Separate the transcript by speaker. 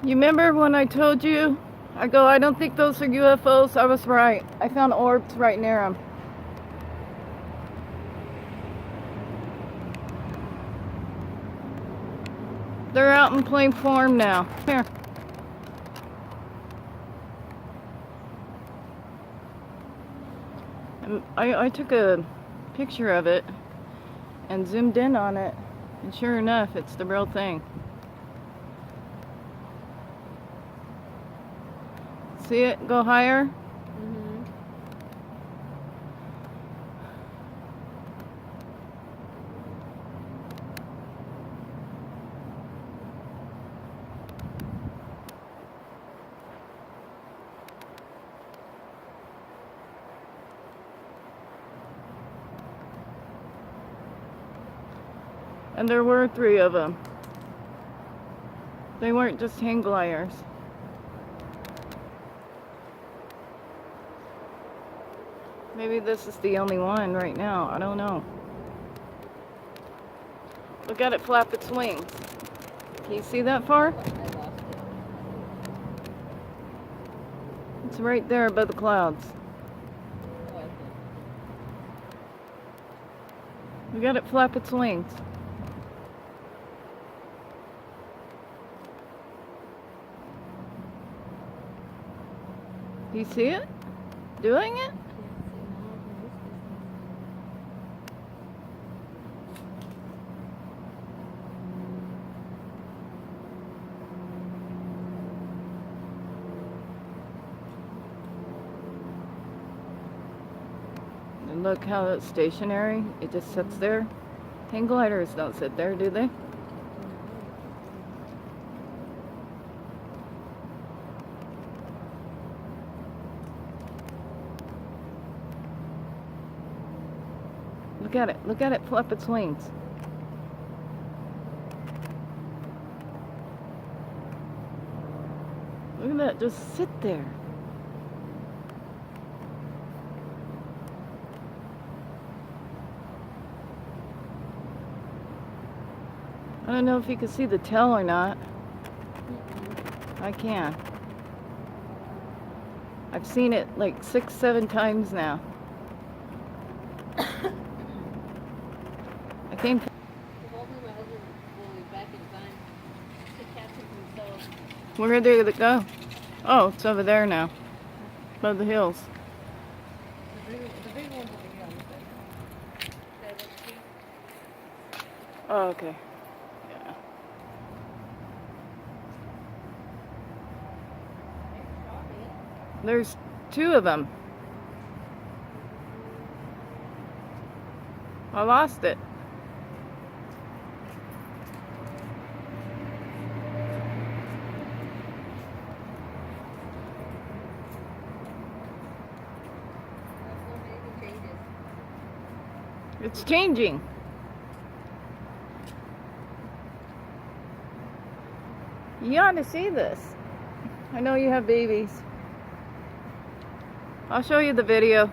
Speaker 1: You remember when I told you? I don't think those are UFOs. I was right. I found orbs right near them. They're out in plain form now. Here. And I took a picture of it and zoomed in on it. And sure enough, it's the real thing. See it go higher?
Speaker 2: Mm-hmm.
Speaker 1: And there were 3 of them. They weren't just hang gliders. Maybe this is the only one right now. I don't know. Look at it flap its wings. Can you see that far?
Speaker 2: I lost it.
Speaker 1: It's right there above the clouds.
Speaker 2: Oh, okay.
Speaker 1: Look at it flap its wings. Do you see it? Doing it? And look how it's stationary. It just sits there. Hang gliders don't sit there, do they? Look at it. Look at it flap its wings. Look at that. Just sit there. I don't know if you can see the tail or not. I can. I've seen it like 6, 7 times now. I came.
Speaker 2: Hopefully my husband will be back in time to catch him himself.
Speaker 1: Where did it go? Oh, it's over there now. Above the hills.
Speaker 2: The big one's over here on this side. That little tree.
Speaker 1: Oh, okay. Yeah. There's 2 of them. I lost it. It's changing. You ought to see this. I know you have babies. I'll show you the video.